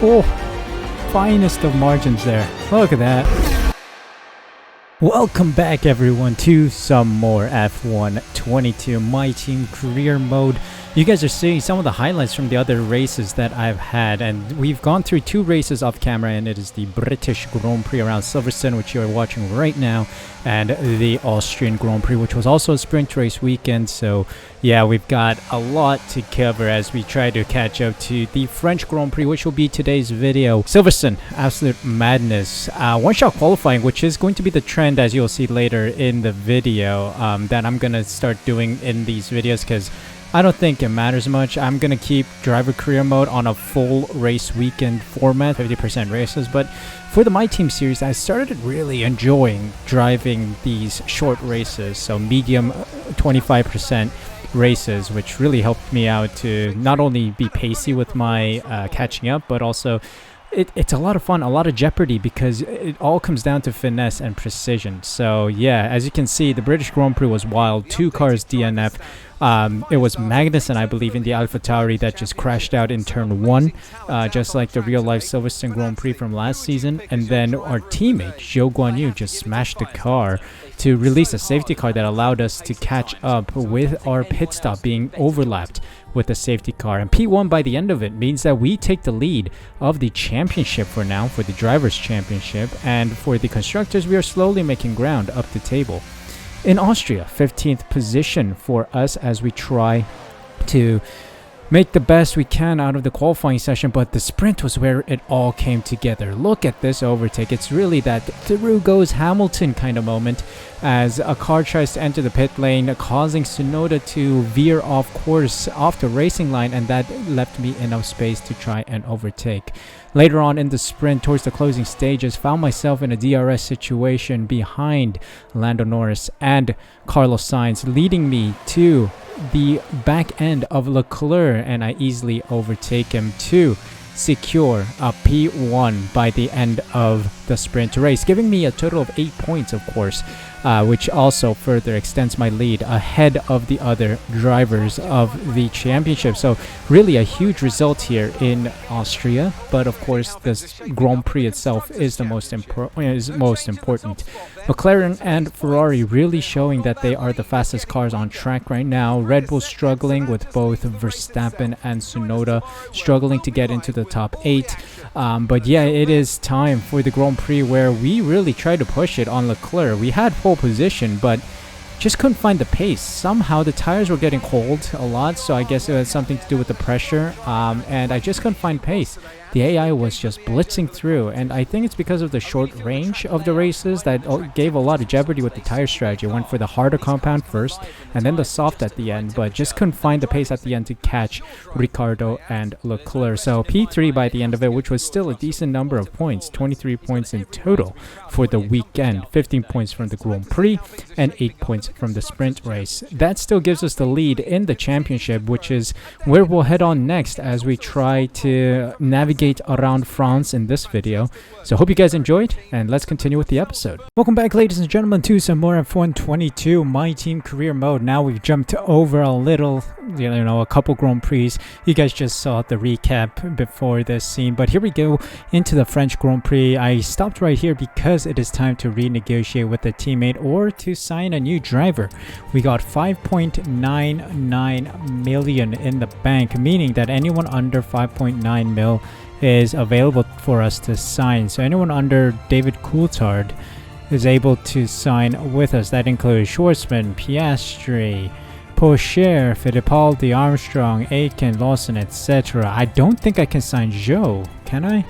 Oh, finest of margins there. Look at that. Welcome back everyone to some more F1 22 My Team career mode. You guys are seeing some of the highlights from the other races that I've had, and we've gone through two races off camera, and it is the British Grand Prix around Silverstone, which you are watching right now, and the Austrian Grand Prix, which was also a sprint race weekend. So yeah, we've got a lot to cover as we try to catch up to the French Grand Prix, which will be today's video. Silverstone, absolute madness. One-shot qualifying, which is going to be the trend, as you'll see later in the video, that I'm gonna start doing in these videos, because I don't think it matters much. I'm gonna keep driver career mode on a full race weekend format, 50% races. But for the My Team series, I started really enjoying driving these short races, so medium 25% races, which really helped me out to not only be pacey with my catching up, but also it's a lot of fun, a lot of jeopardy, because it all comes down to finesse and precision. So yeah, as you can see, the British Grand Prix was wild. 2 cars DNF. It was Magnussen, I believe, in the AlphaTauri that just crashed out in turn 1, just like the real-life Silverstone Grand Prix from last season. And then our teammate, Zhou Guanyu, just smashed the car to release a safety car that allowed us to catch up with our pit stop being overlapped with the safety car. And P1 by the end of it means that we take the lead of the championship for now, for the Drivers' Championship. And for the Constructors, we are slowly making ground up the table. In Austria, 15th position for us as we try to make the best we can out of the qualifying session, but the sprint was where it all came together. Look at this overtake. It's really that through goes Hamilton kind of moment as a car tries to enter the pit lane, causing Tsunoda to veer off course off the racing line, and that left me enough space to try and overtake. Later on in the sprint, towards the closing stages, found myself in a DRS situation behind Lando Norris and Carlos Sainz, leading me to the back end of Leclerc, and I easily overtake him to secure a P1 by the end of the sprint race, giving me a total of 8 points, of course, which also further extends my lead ahead of the other drivers of the championship. So really a huge result here in Austria, but of course this Grand Prix itself is the most important. McLaren and Ferrari really showing that they are the fastest cars on track right now. Red Bull struggling with both Verstappen and Tsunoda struggling to get into the top 8. But yeah, it is time for the Grand Prix where we really tried to push it on Leclerc. We had pole position, but just couldn't find the pace. Somehow the tires were getting cold a lot, so I guess it had something to do with the pressure, and I just couldn't find pace. The AI was just blitzing through, and I think it's because of the short range of the races that gave a lot of jeopardy with the tire strategy. I went for the harder compound first and then the soft at the end, but just couldn't find the pace at the end to catch Ricciardo and Leclerc. So P3 by the end of it, which was still a decent number of points, 23 points in total for the weekend, 15 points from the Grand Prix and 8 points from the sprint race. That still gives us the lead in the championship, which is where we'll head on next as we try to navigate around France in this video. So hope you guys enjoyed, and let's continue with the episode. Welcome back, ladies and gentlemen, to some more F1 22 My Team career mode. Now we've jumped over a little, a couple Grand Prix. You guys just saw the recap before this scene, but here we go into the French Grand Prix. I stopped right here because it is time to renegotiate with a teammate or to sign a new driver. We got 5.99 million in the bank, meaning that anyone under 5.9 mil is available for us to sign. So anyone under David Coulthard is able to sign with us. That includes Schwartzman, Piastri, Pocher, Fittipaldi, Armstrong, Aitken, Lawson, etc. I don't think I can sign Zhou, can I?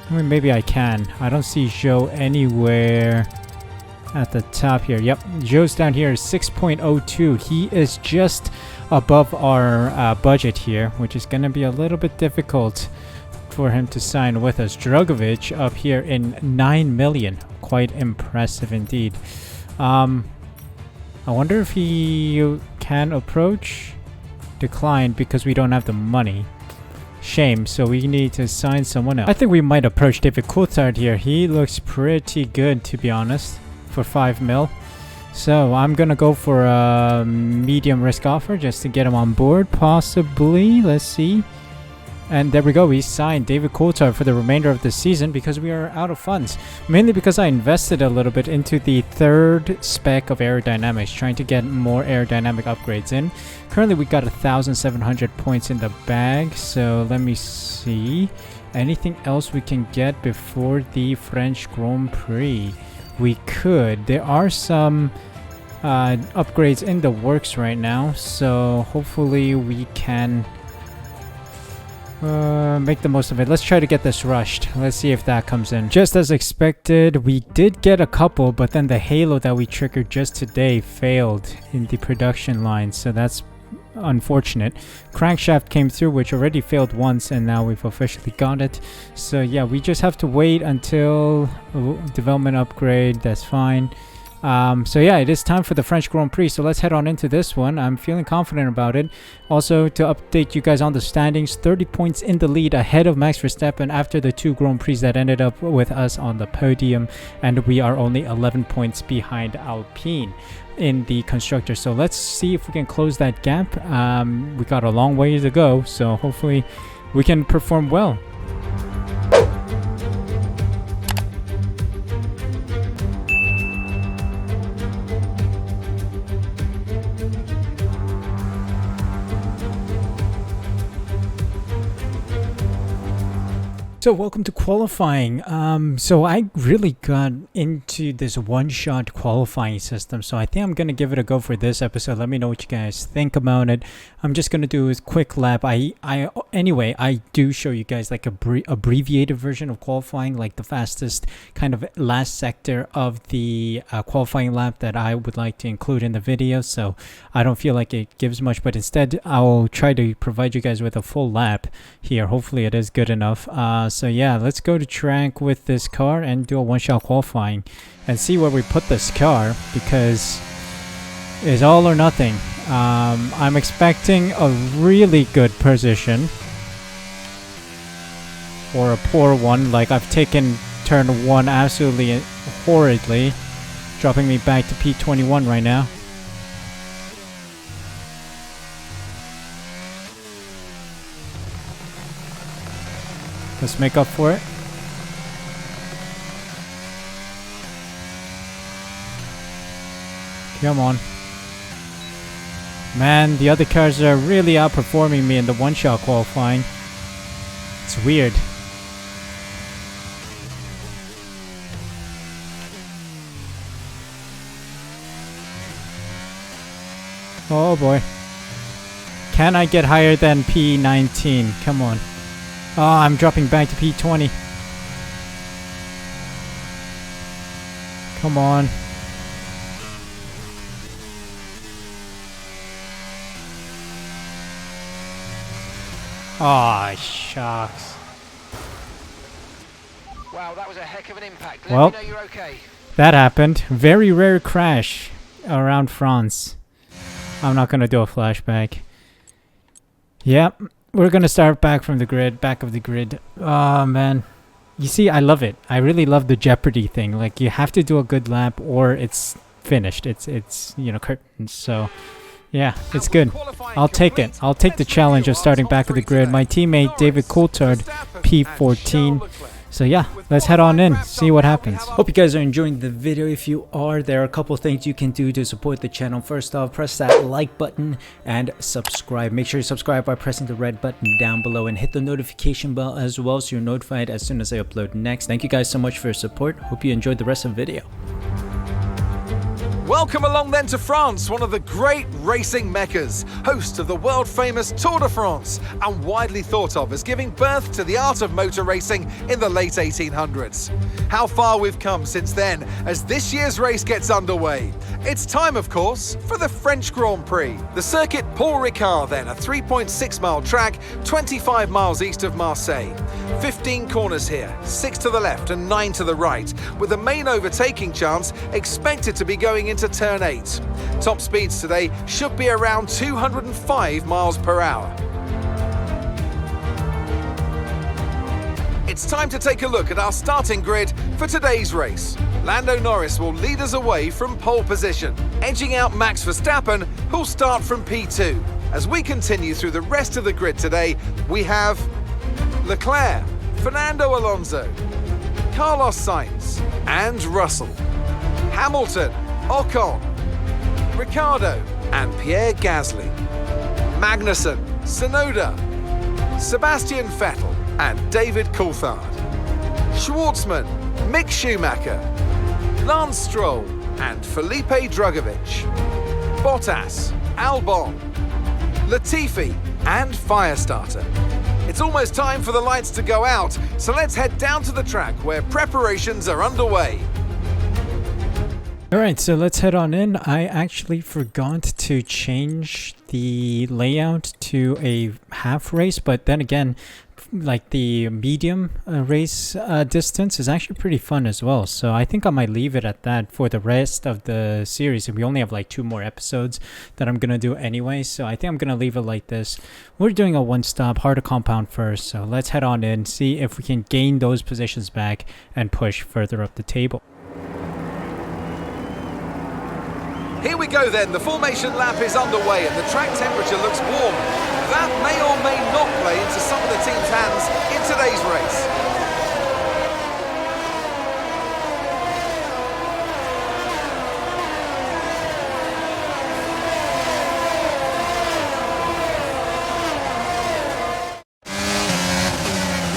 I mean, maybe I can. I don't see Zhou anywhere at the top here. Yep, Zhou's down here is 6.02. He is just above our budget here, which is going to be a little bit difficult for him to sign with us. Drogovic up here in 9 million. Quite impressive indeed. I wonder if he can approach. Decline because we don't have the money. Shame, so we need to sign someone else. I think we might approach David Coulthard here. He looks pretty good, to be honest, for 5 mil. So I'm gonna go for a medium risk offer just to get him on board, possibly. Let's see. And there we go, we signed David Coulthard for the remainder of the season because we are out of funds. Mainly because I invested a little bit into the third spec of aerodynamics, trying to get more aerodynamic upgrades in. Currently we got 1,700 points in the bag, so let me see. Anything else we can get before the French Grand Prix? We could. There are some upgrades in the works right now, so hopefully we can make the most of it. Let's try to get this rushed. Let's see if that comes in. Just as expected, we did get a couple, but then the halo that we triggered just today failed in the production line, so that's unfortunate. Crankshaft came through, which already failed once, and now we've officially got it. So yeah, we just have to wait until development upgrade. That's fine. So yeah, it is time for the French Grand Prix, so let's head on into this one. I'm feeling confident about it. Also, to update you guys on the standings, 30 points in the lead ahead of Max Verstappen after the 2 Grand Prix that ended up with us on the podium, and we are only 11 points behind Alpine in the constructor. So let's see if we can close that gap. We got a long way to go, so hopefully we can perform well. So welcome to qualifying. So I really got into this one-shot qualifying system, so I think I'm gonna give it a go for this episode. Let me know what you guys think about it. I'm just gonna do a quick lap. Anyway, I do show you guys like a abbreviated version of qualifying, like the fastest kind of last sector of the qualifying lap that I would like to include in the video. So I don't feel like it gives much, but instead I'll try to provide you guys with a full lap here. Hopefully it is good enough. So yeah, let's go to track with this car and do a one-shot qualifying and see where we put this car, because it's all or nothing. I'm expecting a really good position or a poor one. Like, I've taken turn 1 absolutely horridly, dropping me back to P21 right now. Let's make up for it. Come on. Man, the other cars are really outperforming me in the one-shot qualifying. It's weird. Oh boy. Can I get higher than P19? Come on. Oh, I'm dropping back to P20. Come on. Oh, shucks. Wow, that was a heck of an impact. Well, Let me know you're okay. That happened. Very rare crash around France. I'm not gonna do a flashback. Yep. We're gonna start back from the grid, back of the grid. Oh man, you see, I love it. I really love the Jeopardy thing. Like, you have to do a good lap or it's finished. It's you know, curtains. So yeah, it's good. I'll take it. I'll take the challenge of starting back of the grid. My teammate David Coulthard, P14. So yeah, let's head on in, see what happens. Hope you guys are enjoying the video. If you are, there are a couple things you can do to support the channel. First off, press that like button and subscribe. Make sure you subscribe by pressing the red button down below and hit the notification bell as well so you're notified as soon as I upload next. Thank you guys so much for your support. Hope you enjoyed the rest of the video. Welcome along then to France, one of the great racing meccas, host of the world-famous Tour de France, and widely thought of as giving birth to the art of motor racing in the late 1800s. How far we've come since then as this year's race gets underway. It's time, of course, for the French Grand Prix. The circuit Paul Ricard then, a 3.6-mile track, 25 miles east of Marseille. 15 corners here, 6 to the left and 9 to the right, with the main overtaking chance expected to be going into turn 8. Top speeds today should be around 205 miles per hour. It's time to take a look at our starting grid for today's race. Lando Norris will lead us away from pole position, edging out Max Verstappen, who'll start from P2. As we continue through the rest of the grid today, we have Leclerc, Fernando Alonso, Carlos Sainz and Russell, Hamilton, Ocon, Ricciardo and Pierre Gasly, Magnussen, Tsunoda, Sebastian Vettel and David Coulthard, Schwartzman, Mick Schumacher, Lance Stroll and Felipe Drugovich, Bottas, Albon, Latifi and Firestarter. It's almost time for the lights to go out, so let's head down to the track where preparations are underway. Alright, so let's head on in. I actually forgot to change the layout to a half race, but then again, like the medium race distance is actually pretty fun as well. So I think I might leave it at that for the rest of the series. We only have like 2 more episodes that I'm going to do anyway. So I think I'm going to leave it like this. We're doing a one-stop harder compound first. So let's head on in, see if we can gain those positions back and push further up the table. Here we go then, the formation lap is underway and the track temperature looks warm. That may or may not play into some of the team's hands in today's race.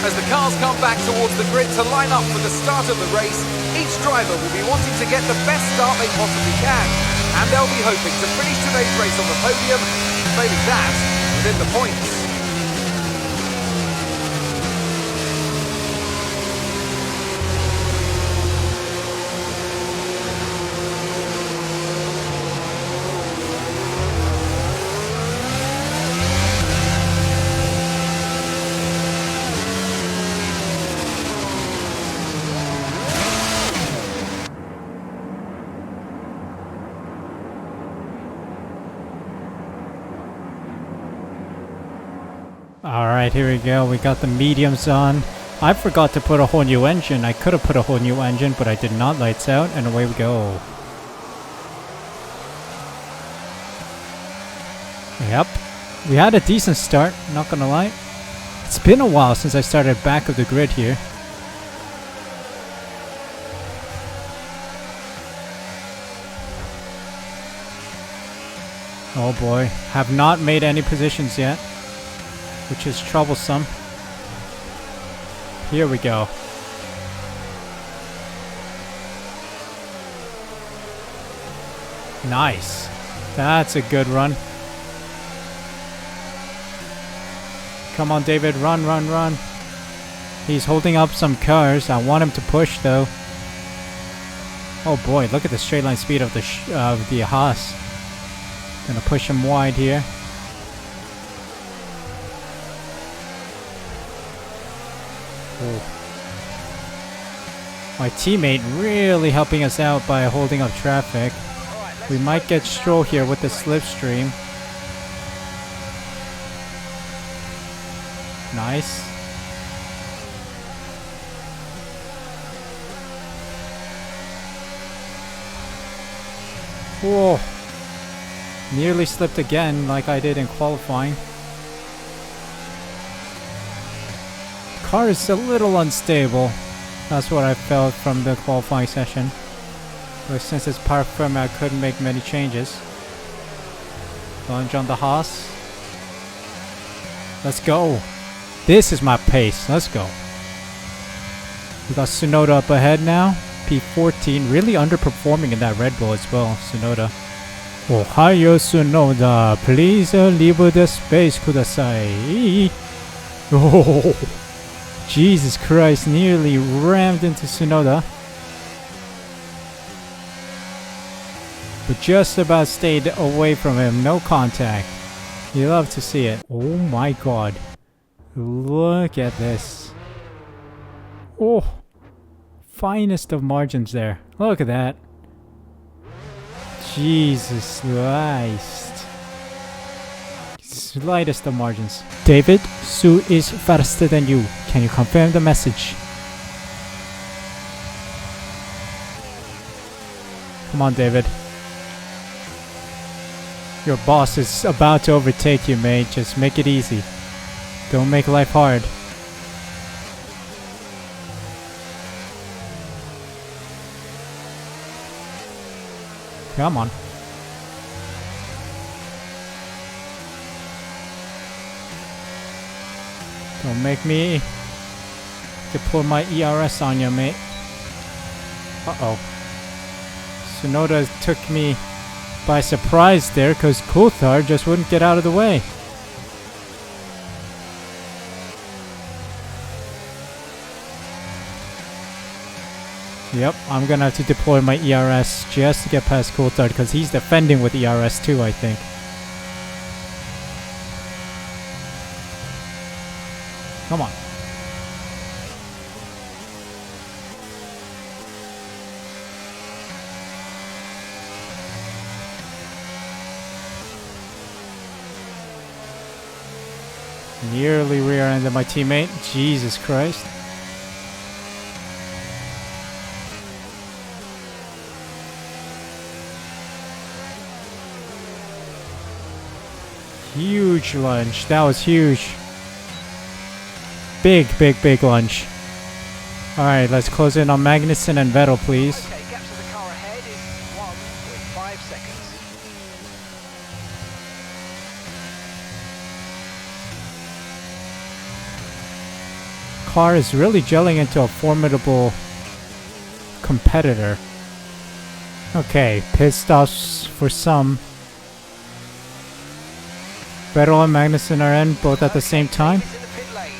As the cars come back towards the grid to line up for the start of the race, each driver will be wanting to get the best start they possibly can. And they'll be hoping to finish today's race on the podium, maybe that, within the points. Alright, here we go. We got the mediums on. I forgot to put a whole new engine. I could have put a whole new engine, but I did not. Lights out, and away we go. Yep. We had a decent start, not gonna lie. It's been a while since I started back of the grid here. Oh boy. Have not made any positions yet, which is troublesome. Here we go. Nice. That's a good run. Come on, David. Run, run, run. He's holding up some cars. I want him to push, though. Oh boy, look at the straight line speed of the Haas. Gonna push him wide here. Ooh. My teammate really helping us out by holding up traffic. We might get Stroll here with the slipstream. Nice. Whoa. Nearly slipped again like I did in qualifying. Car is a little unstable. That's what I felt from the qualifying session. But since it's power firm, I couldn't make many changes. Lunge on the Haas. Let's go. This is my pace. Let's go. We got Tsunoda up ahead now. P14. Really underperforming in that Red Bull as well. Tsunoda. Ohio Tsunoda. Please leave the space kudasai. Oh. Jesus Christ. Nearly rammed into Tsunoda. But just about stayed away from him. No contact. You love to see it. Oh my god. Look at this. Oh. Finest of margins there. Look at that. Jesus Christ. Slightest of margins. David, Suh is faster than you. Can you confirm the message? Come on, David. Your boss is about to overtake you, mate. Just make it easy. Don't make life hard. Come on. Don't make me deploy my ERS on you, mate. Uh-oh. Tsunoda took me by surprise there because Coulthard just wouldn't get out of the way. Yep, I'm gonna have to deploy my ERS just to get past Coulthard because he's defending with ERS too, I think. Come on. Nearly rear-ended my teammate. Jesus Christ. Huge lunge. That was huge. Big lunge. Alright, let's close in on Magnussen and Vettel, please. Okay, gap to the car ahead is 1.5 seconds. Car is really gelling into a formidable competitor. Okay, pit stops for some. Vettel and Magnussen are in both at the same time.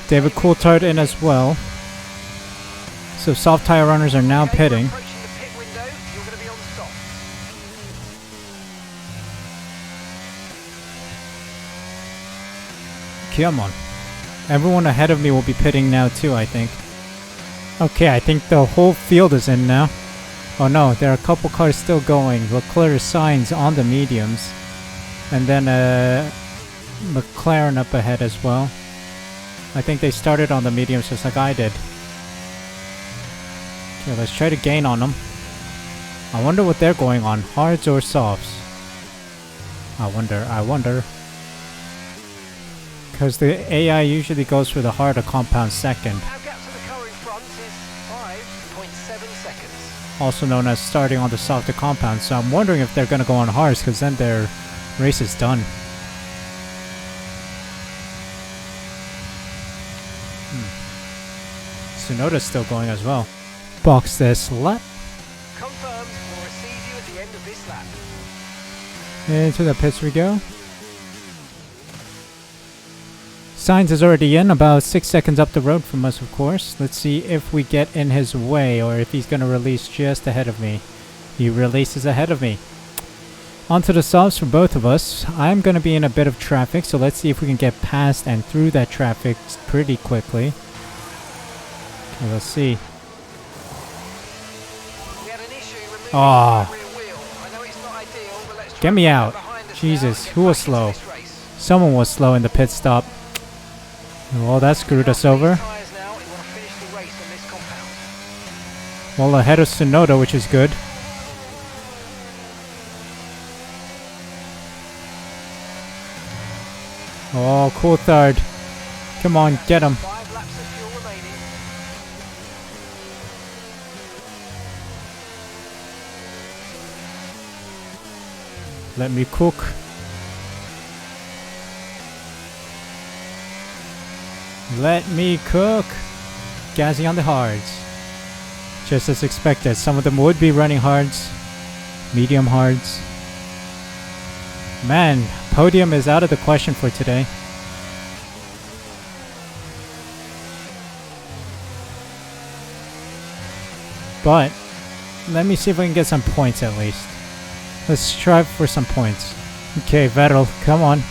David Coulthard in as well. So soft tire runners are now pitting. Come on. Everyone ahead of me will be pitting now too, I think. Okay, I think the whole field is in now. Oh no, there are a couple cars still going. Leclerc signs on the mediums. And then McLaren up ahead as well. I think they started on the mediums just like I did. Okay, let's try to gain on them. I wonder what they're going on, hards or softs. I wonder. Because the AI usually goes for the hard or compound second. Our gap to the car in front is 5.7 seconds. Also known as starting on the soft or compound, so I'm wondering if they're going to go on hards because then their race is done. Tsunoda's still going as well. Box this lap. Confirmed, we'll receive you at the end of this lap. Into the pits we go. Sainz is already in, about 6 seconds up the road from us, of course. Let's see if we get in his way or if he's going to release just ahead of me. He releases ahead of me. Onto the softs for both of us. I'm going to be in a bit of traffic, so let's see if we can get past and through that traffic pretty quickly. Okay, let's see. We had an issue removing Oh. the rear wheel. I know it's not ideal, but let's try Get me to out. behind us Jesus, now and who get was back slow? into this race. Someone was slow in the pit stop. Well, that screwed us over. Tyres now, we want to finish the race on this compound. Well, ahead of Tsunoda, which is good. Oh, Coulthard. Come on, get him. 5 laps of fuel remaining. Let me cook. Let me cook. Gassing on the hards. Just as expected, some of them would be running hards. Medium hards. Man, podium is out of the question for today. But, let me see if I can get some points at least. Let's strive for some points. Okay, Vettel, come on.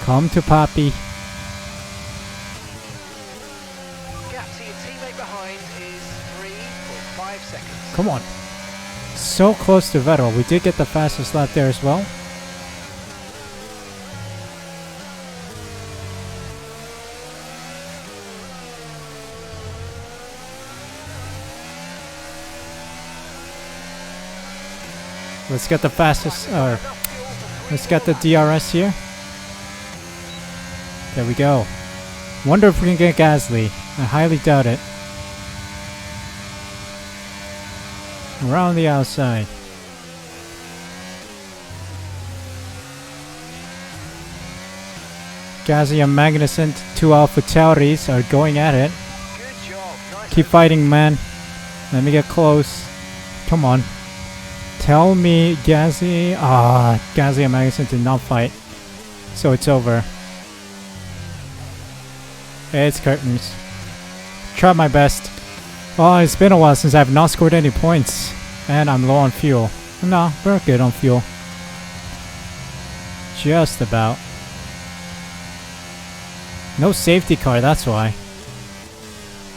Come to Papi. Gap to your teammate behind is 3.5 seconds. Come on. So close to Vettel. We did get the fastest lap there as well. Let's get the fastest, or let's get the DRS here. There we go. Wonder if we can get Gasly. I highly doubt it. Around the outside. Gasly and Magnussen, two Alpha Tauris, are going at it. Good job. Nice. Keep fighting, man. Let me get close. Come on. Tell me Gasly... Gasly and Magnussen did not fight. So it's over. It's curtains. Try my best. Oh, it's been a while since I've not scored any points. And I'm low on fuel. No, we're good on fuel. Just about. No safety car, that's why.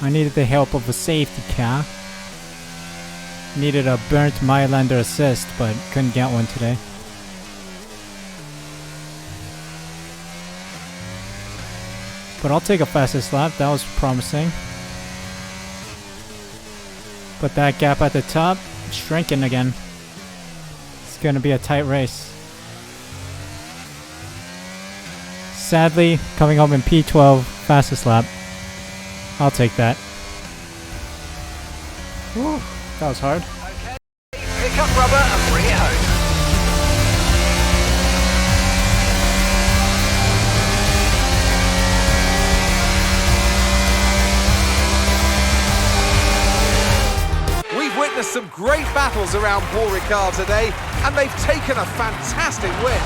I needed the help of a safety car. Needed a burnt Mylander assist, but couldn't get one today. But I'll take a fastest lap, that was promising. But that gap at the top, shrinking again. It's gonna be a tight race. Sadly, coming home in P12, fastest lap. I'll take that. Whew, that was hard. Okay. Pick up rubber and bring it home. We've witnessed some great battles around Paul Ricard today, and they've taken a fantastic win.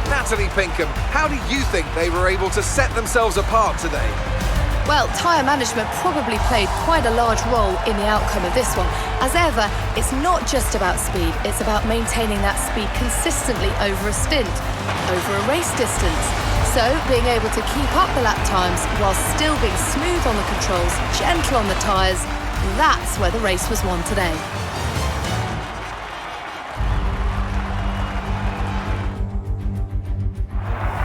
Natalie Pinkham, how do you think they were able to set themselves apart today? Well, tyre management probably played quite a large role in the outcome of this one. As ever, it's not just about speed, it's about maintaining that speed consistently over a stint, over a race distance. So, being able to keep up the lap times while still being smooth on the controls, gentle on the tyres, that's where the race was won today.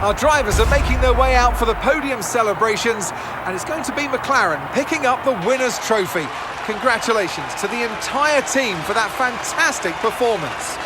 Our drivers are making their way out for the podium celebrations, and it's going to be McLaren picking up the winner's trophy. Congratulations to the entire team for that fantastic performance.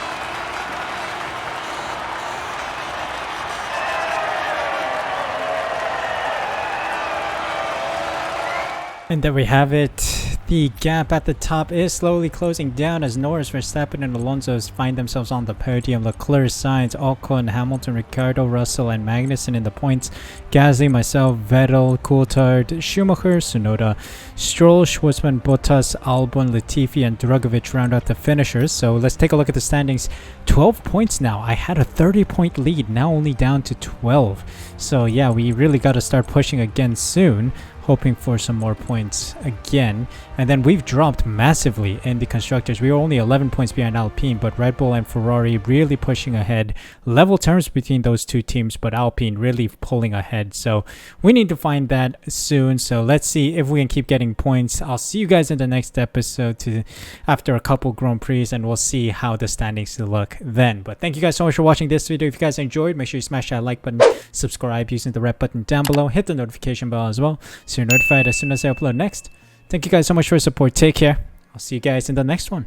And there we have it. The gap at the top is slowly closing down as Norris, Verstappen and Alonso find themselves on the podium. Leclerc, Sainz, Ocon, Hamilton, Ricciardo, Russell and Magnussen in the points. Gasly, myself, Vettel, Coulthard, Schumacher, Tsunoda, Stroll, Schwartzman, Bottas, Albon, Latifi and Drugovich round out the finishers. So let's take a look at the standings. 12 points now. I had a 30-point lead, now only down to 12. So yeah, we really got to start pushing again soon. Hoping for some more points again. And then we've dropped massively in the constructors. We were only 11 points behind Alpine, but Red Bull and Ferrari really pushing ahead. Level terms between those two teams, but Alpine really pulling ahead. So we need to find that soon. So let's see if we can keep getting points. I'll see you guys in the next episode after a couple Grand Prix, and we'll see how the standings look then. But thank you guys so much for watching this video. If you guys enjoyed, make sure you smash that like button, subscribe using the red button down below, hit the notification bell as well, so you're notified as soon as I upload next. Thank you guys so much for your support. Take care. I'll see you guys in the next one.